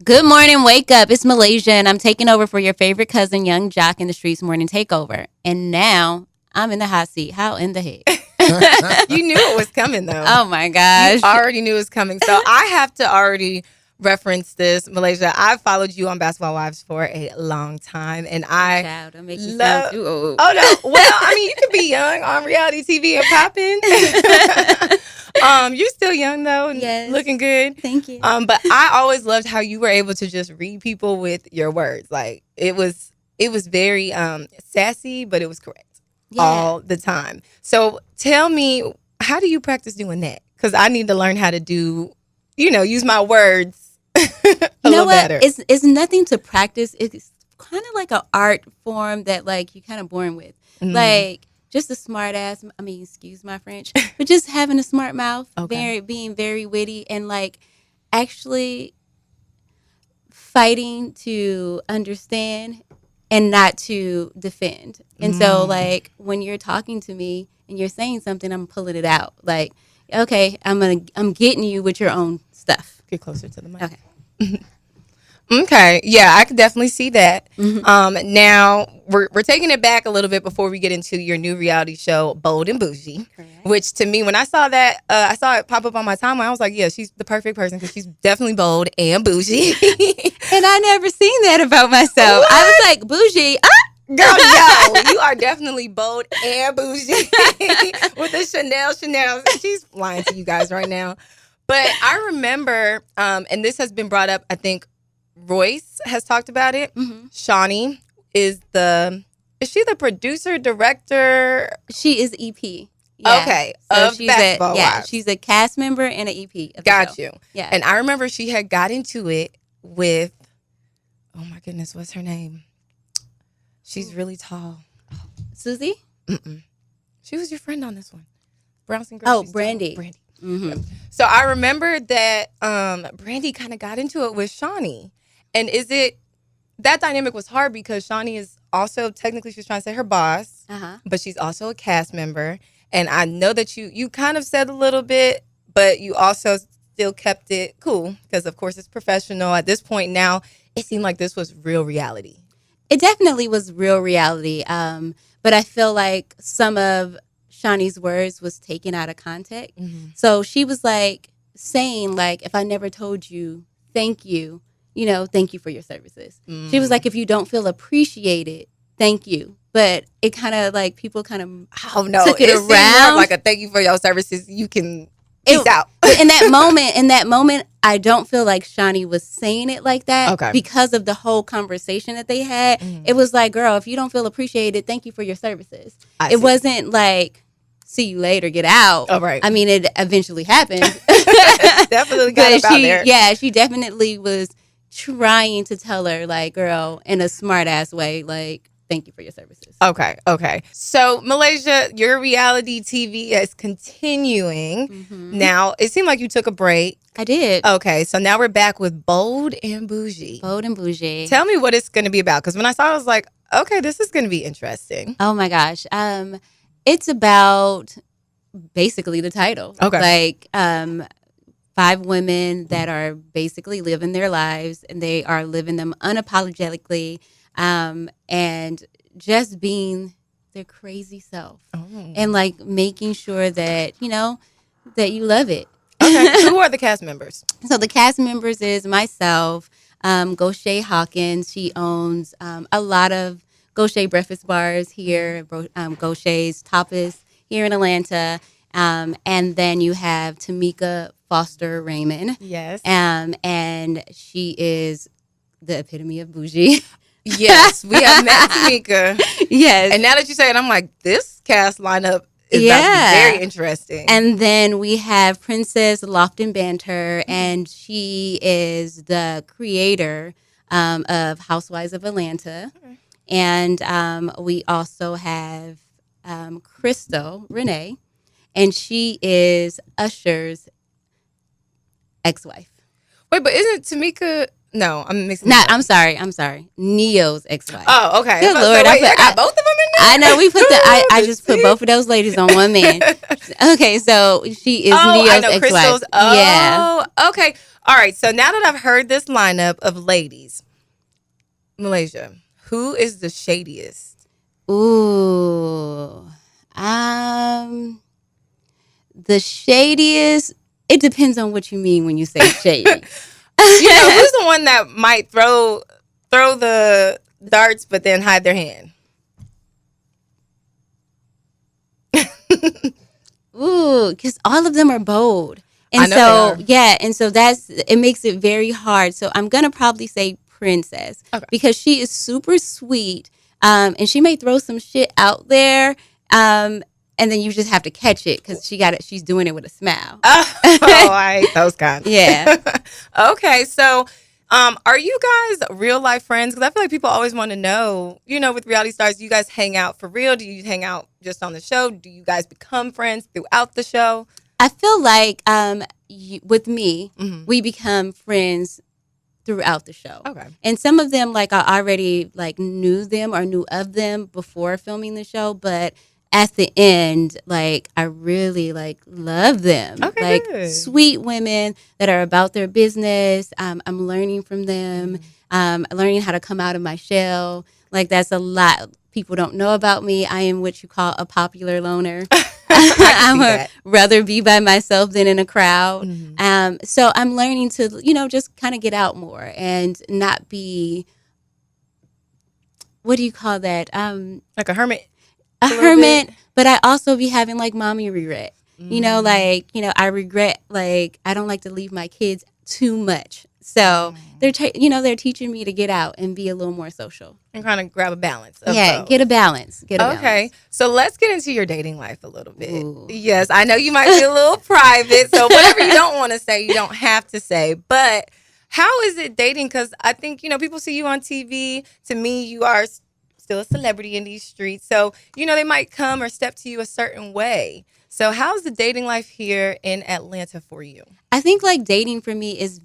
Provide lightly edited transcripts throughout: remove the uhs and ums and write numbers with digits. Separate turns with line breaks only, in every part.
Good morning, wake up. It's Malaysia, and I'm taking over for your favorite cousin, Young Jock, in the Streetz morning takeover. And now I'm in the hot seat. How in the heck?
You knew it was coming, though.
Oh my gosh.
You already knew it was coming. So I have to already reference this, Malaysia. I've followed you on Basketball Wives for a long time, and
Child, don't make you sound too old.
Oh no! Well, I mean, you can be young on reality TV and popping. You're still young though, and
Yes.
looking good.
Thank you.
But I always loved how you were able to just read people with your words. Like it was very sassy, but it was correct all the time. So tell me, how do you practice doing that? Because I need to learn how to do, use my words a little better.
It's nothing to practice. It's kind of like an art form that like you're kind of born with. Like just a smart ass. I mean, excuse my French, but just having a smart mouth, being very witty, and like actually fighting to understand and not to defend. And so like when you're talking to me and you're saying something, I'm pulling it out. Like, okay, I'm getting you with your own stuff.
Get closer to the mic.
Okay.
Okay. Yeah, I could definitely see that. Now, we're taking it back a little bit before we get into your new reality show, Bold and Bougie.
Correct.
Which to me, when I saw that, I saw it pop up on my timeline. I was like, yeah, she's the perfect person because she's definitely bold and bougie.
And I never seen that about myself.
What?
I was like, bougie.
Girl, yo, you are definitely bold and bougie with the Chanel. She's lying to you guys right now. But I remember, and this has been brought up, I think Royce has talked about it. Shawnee is she the producer, director?
She is EP. Yeah.
Okay,
So
of Basketball Wives.
she's a cast member and an EP. Of the
Got
show.
you.
Yeah.
And I remember she had got into it with, oh my goodness, what's her name? She's really tall.
Susie?
She was your friend on this one. Brownson girl.
Oh, Brandy.
Brandy.
Mm-hmm.
So I remember that Brandy kind of got into it with Shawnee. And that dynamic was hard because Shawnee is also, technically she's trying to say her boss, but she's also a cast member. And I know that you kind of said a little bit, but you also still kept it cool because, of course, it's professional. At this point now, it seemed like this was real reality.
It definitely was real reality. But I feel like some of Shawnee's words was taken out of context. So she was like saying like, if I never told you, thank you, thank you for your services. She was like, if you don't feel appreciated, thank you. But it kind of like people kind of took it around.
Like a thank you for your services. You can peace out.
in that moment, I don't feel like Shawnee was saying it like that because of the whole conversation that they had. It was like, girl, if you don't feel appreciated, thank you for your services. It wasn't like, see you later, get out.
Oh, right.
I mean, it eventually happened.
Definitely got up out there.
Yeah, she definitely was trying to tell her, like, girl, in a smart ass way, like, thank you for your services.
Okay. So, Malaysia, your reality TV is continuing. Now, it seemed like you took a break.
I did.
Okay, so now we're back with Bold and Bougie.
Bold and Bougie.
Tell me what it's going to be about, because when I saw it, I was like, okay, this is going to be interesting.
Oh, my gosh. It's about basically the title.
Okay.
Like, 5 women that are basically living their lives, and they are living them unapologetically, and just being their crazy self, and like making sure that that you love it.
Okay. Who are the cast members?
So the cast members is myself, Goshay Hawkins. She owns a lot of Goshay breakfast bars here, Goshay's Tapas here in Atlanta. And then you have Tamika Foster Raymond.
Yes.
And she is the epitome of bougie.
Yes, we have met Tamika.
Yes.
And now that you say it, I'm like, this cast lineup is about to be very interesting.
And then we have Princess Lofton Banter, and she is the creator of Housewives of Atlanta. And we also have Crystal Renee, and she is Usher's ex-wife.
Wait, but isn't Tamika? No, I'm mixing.
I'm sorry. Neo's ex-wife.
Oh, okay.
Good Lord,
I got both of them in there.
I know we put I just put both of those ladies on one man. Okay, so she is Neo's
I know,
ex-wife.
Crystal's. Yeah. Okay. All right. So now that I've heard this lineup of ladies, Malaysia, who is the shadiest?
Ooh. The shadiest. It depends on what you mean when you say shady.
Who's the one that might throw the darts but then hide their hand?
Ooh, because all of them are bold. And
I know they are.
and so it makes it very hard. So I'm gonna probably say Princess because she is super sweet, and she may throw some shit out there, and then you just have to catch it because she's doing it with a smile.
I hate those kinds.
Yeah.
Okay, so are you guys real life friends? Because I feel like people always want to know, with reality stars, do you guys hang out for real? Do you hang out just on the show? Do you guys become friends throughout the show?
I feel like with me, we become friends throughout the show.
Okay.
And some of them, like, I already knew them or knew of them before filming the show, but at the end, I really love them.
Okay, good.
Sweet women that are about their business. I'm learning from them. Learning how to come out of my shell. That's a lot people don't know about me. I am what you call a popular loner. I would rather be by myself than in a crowd. So I'm learning to, just kind of get out more and not be, what do you call that?
Like a hermit.
A hermit, but I also be having mommy regret. I regret I don't like to leave my kids too much. So they're teaching me to get out and be a little more social
and kind of grab a balance.
Get a balance.
Okay, so let's get into your dating life a little bit. Ooh. Yes, I know you might be a little private, so whatever you don't want to say, you don't have to say. But how is it dating? Because I think people see you on TV. To me, you are still a celebrity in these streets, so they might come or step to you a certain way. So how's the dating life here in Atlanta for you?
I think dating for me is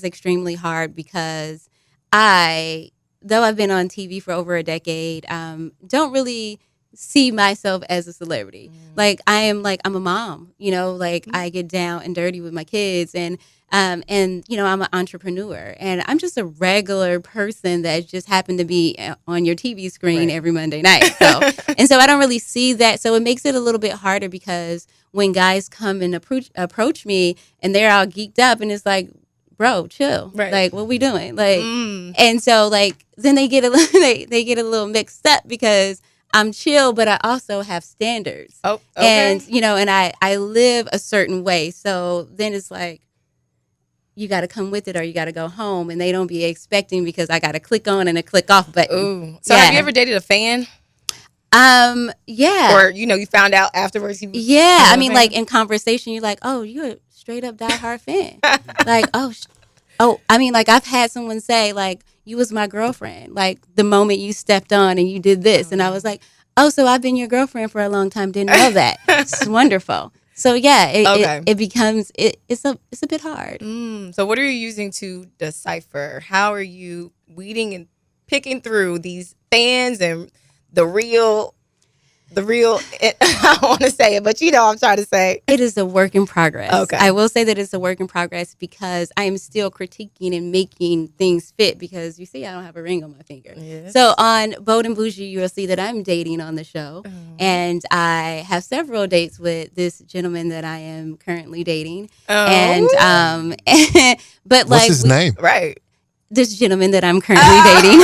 extremely hard because though I've been on TV for over a decade, don't really see myself as a celebrity. I'm a mom, I get down and dirty with my kids and I'm an entrepreneur and I'm just a regular person that just happened to be on your TV screen every Monday night. So, so I don't really see that. So it makes it a little bit harder because when guys come and approach me and they're all geeked up and it's like, bro, chill. Right. What we doing? And so then they get they get a little mixed up because I'm chill, but I also have standards.
Oh, okay.
And, and I live a certain way. So then it's you got to come with it or you got to go home. And they don't be expecting because I got to click on and a click off button.
Ooh. So have you ever dated a fan?
Yeah.
Or, you found out afterwards?
Yeah. I mean, in conversation, you're like, oh, you're a straight up diehard fan. I mean, I've had someone say, you was my girlfriend. The moment you stepped on and you did this. And I was like, oh, so I've been your girlfriend for a long time. Didn't know that. It's wonderful. So, yeah, it becomes, it's a bit hard.
So what are you using to decipher? How are you weeding and picking through these fans and the real, I don't want to say it, but I'm trying to say.
It is a work in progress.
Okay.
I will say that it's a work in progress because I am still critiquing and making things fit because you see I don't have a ring on my finger. Yes. So on Bold and Bougie, you will see that I'm dating on the show. And I have several dates with this gentleman that I am currently dating. And but
what's his name?
Right.
This gentleman that I'm currently dating.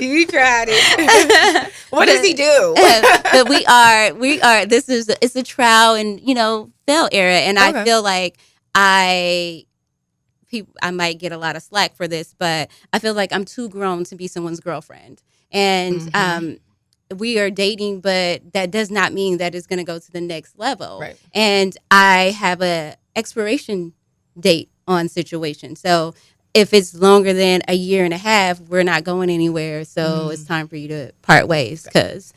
You tried it. What does he do?
But we are. It's a trial and fail era, and I feel like I might get a lot of slack for this, but I feel like I'm too grown to be someone's girlfriend, and we are dating, but that does not mean that it's going to go to the next level.
Right.
And I have a expiration date on situation. So if it's longer than a year and a half, we're not going anywhere. So it's time for you to part ways because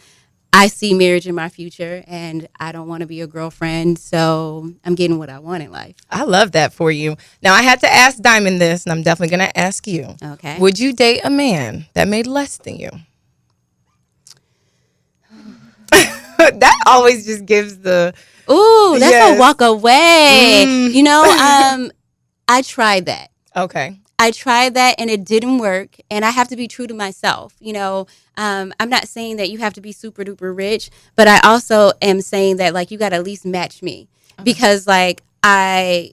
I see marriage in my future and I don't want to be a girlfriend. So I'm getting what I want in life.
I love that for you. Now, I had to ask Diamond this, and I'm definitely going to ask you.
Okay.
Would you date a man that made less than you? That always just gives the...
Ooh, that's a walk away. You know, I tried that.
Okay.
I tried that and it didn't work. And I have to be true to myself. You know, I'm not saying that you have to be super duper rich, but I also am saying that, like, you got to at least match me. Because, like, I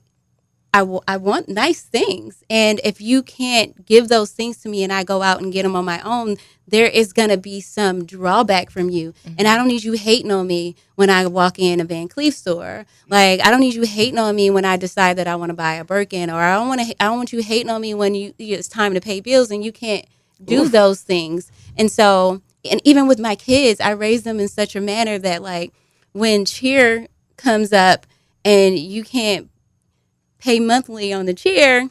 want nice things. And if you can't give those things to me and I go out and get them on my own, there is going to be some drawback from you. And I don't need you hating on me when I walk in a Van Cleef store. Like, I don't need you hating on me when I decide that I want to buy a Birkin, or I don't want you hating on me when it's time to pay bills and you can't do those things. And so, and even with my kids, I raise them in such a manner that, like, when cheer comes up and you can't pay monthly on the cheer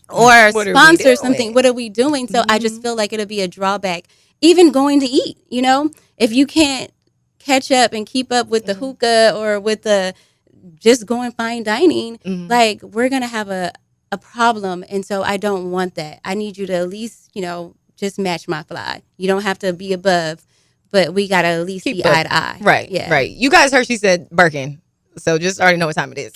or sponsor something, what are we doing? So I just feel like it'll be a drawback. Even going to eat, you know, if you can't catch up and keep up with the hookah or with the just going fine dining, like, we're going to have a problem. And so I don't want that. I need you to at least, you know, just match my fly. You don't have to be above, but we got to at least be eye to eye.
Right. Yeah. Right. You guys heard she said Birkin. So just already know what time it is.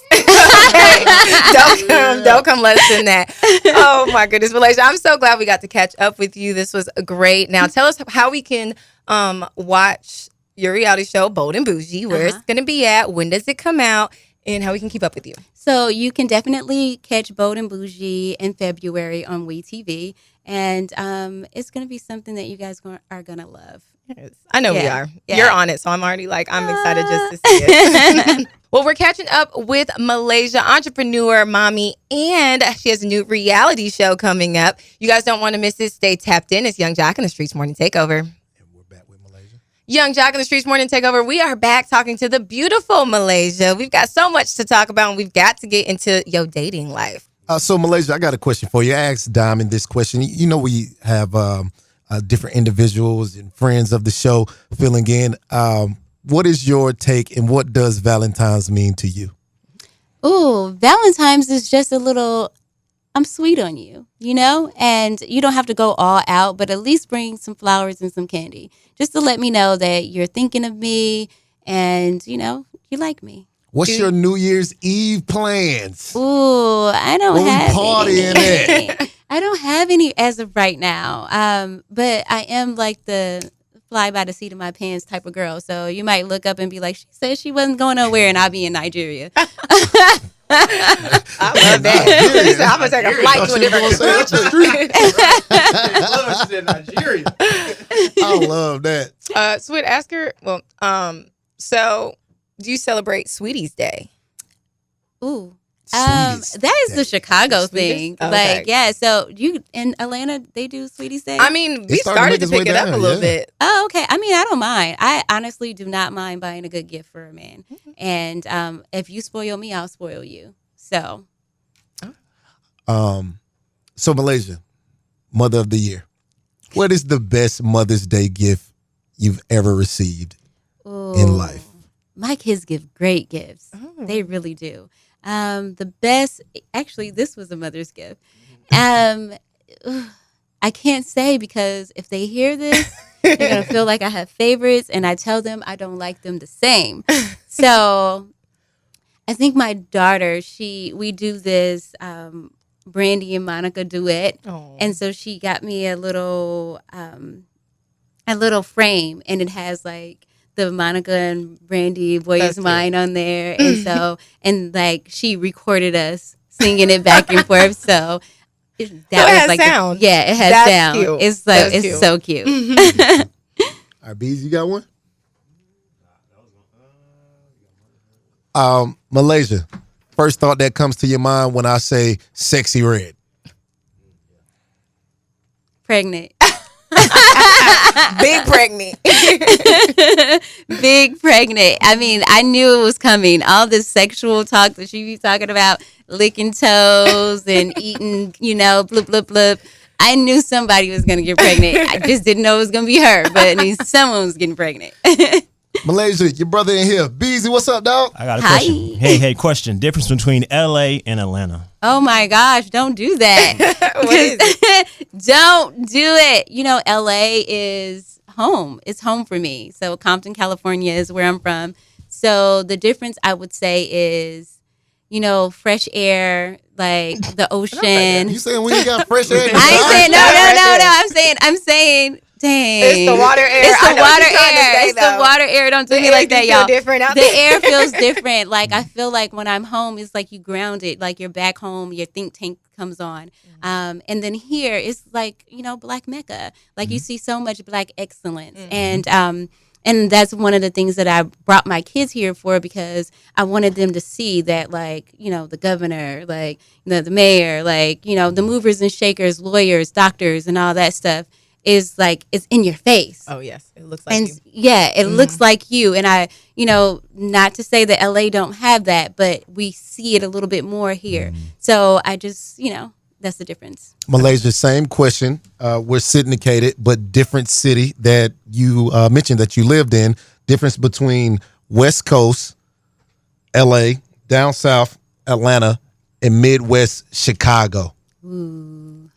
Don't come less than that. Oh my goodness, Malaysia. I'm so glad we got to catch up with you. This was great. Now tell us how we can watch your reality show, Bold and Bougie, where it's going to be at, when does it come out, and how we can keep up with you.
So you can definitely catch Bold and Bougie in February on WeTV. And it's going to be something that you guys are going to love.
Yes. I know we are. Yeah. You're on it, so I'm already like, I'm excited just to see it. Well, we're catching up with Malaysia, entrepreneur, mommy, and she has a new reality show coming up. You guys don't want to miss it. Stay tapped in. It's Young Jock in the Streetz Morning Takeover. And
we're back with Malaysia.
Young Jock in the Streetz Morning Takeover. We are back talking to the beautiful Malaysia. We've got so much to talk about, and we've got to get into your dating life.
So, Malaysia, I got a question for you. I asked Diamond this question. You know, we have different individuals and friends of the show filling in. What is your take, and what does Valentine's mean to you?
Ooh, Valentine's is just a little, I'm sweet on you, you know? And you don't have to go all out, but at least bring some flowers and some candy, just to let me know that you're thinking of me and, you know, you like me.
What's your New Year's Eve plans?
Ooh, I don't have
any.
I don't have any as of right now. But I am like the fly by the seat of my pants type of girl. So you might look up and be like, she said she wasn't going nowhere and I'll be in Nigeria.
I love that. I'm going to take a flight to a different
country. I love that.
Sweet, ask her. Well, so do you celebrate Sweeties Day?
Ooh. That is the Chicago thing. Okay. Like, yeah, so you in Atlanta, they do Sweeties Day?
I mean, we started to pick it up a little bit.
Oh, okay. I mean, I don't mind. I honestly do not mind buying a good gift for a man. And if you spoil me, I'll spoil you. So
Malaysia, Mother of the Year. What is the best Mother's Day gift you've ever received in life?
My kids give great gifts. They really do. The best, actually, this was a mother's gift. I can't say, because if they hear this, they're going to feel like I have favorites, and I tell them I don't like them the same. So I think my daughter, we do this Brandy and Monica duet. Oh. And so she got me a little frame, and it has like the Monica and Brandy Boy Is Mine on there. And so, and like she recorded us singing it back and forth. So
it has like sound.
It has
That's
sound.
Cute.
It's like, it's cute. So cute.
All right, Bees, you got one? Malaysia, first thought that comes to your mind when I say sexy red?
Pregnant.
Big pregnant.
Big pregnant. I mean, I knew it was coming. All this sexual talk that she be talking about, licking toes and eating, blub, blub, blub. I knew somebody was going to get pregnant. I just didn't know it was going to be her, but I mean, someone was getting pregnant.
Malaysia, your brother in here. Beezy, what's up, dog?
I got a question. Hey, question. Difference between LA and Atlanta.
Oh my gosh, don't do that.
What is it?
Don't do it. LA is home. It's home for me. So Compton, California is where I'm from. So the difference I would say is, fresh air, like the ocean.
You saying when you got fresh air?
I ain't saying no. I'm saying, dang.
It's the water air.
It's the water air. It's the water air. Don't do me like that, y'all.
Different out
the
there.
air feels different. Like I feel like when I'm home, it's like you grounded. Like you're back home. Your think tank comes on. And then here it's like Black Mecca. Like you see so much Black excellence. And that's one of the things that I brought my kids here for, because I wanted them to see that, like, the governor, like, the mayor, like, the movers and shakers, lawyers, doctors, and all that stuff is like, it's in your face.
Oh, yes. It looks like you.
Yeah, it looks like you. And I, not to say that LA don't have that, but we see it a little bit more here. So I just, that's the difference.
Malaysia, same question. We're syndicated, but different city that you mentioned that you lived in. Difference between West Coast, LA, down south, Atlanta, and Midwest, Chicago.
Ooh.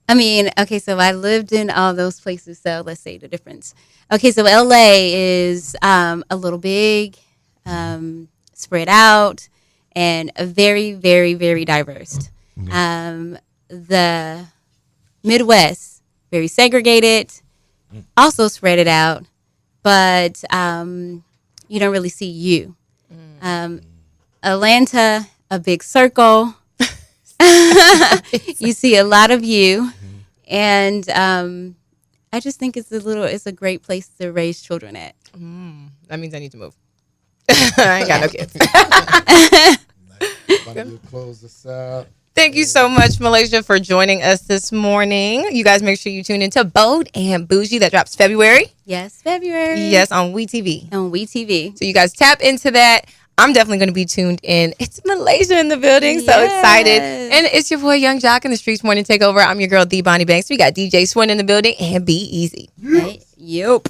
I mean, okay, so I lived in all those places. So let's say the difference. Okay, so LA is a little big, spread out, and a very, very, very diverse. The Midwest, very segregated, also spread it out, but you don't really see you. Atlanta, a big circle. You see a lot of you, and I just think it's a great place to raise children at.
That means I need to move. I ain't got no kids.
Close this out.
Thank you so much, Malaysia, for joining us this morning. You guys make sure you tune into Bold and Bougie. That drops February.
Yes, February.
Yes, on WeTV.
On WeTV.
So you guys tap into that. I'm definitely going to be tuned in. It's Malaysia in the building. So excited. And it's your boy, Young Jock, in the Streetz Morning Takeover. I'm your girl, D. Bonnie Banks. We got DJ Swin in the building, and Be Easy.
Hey, yep.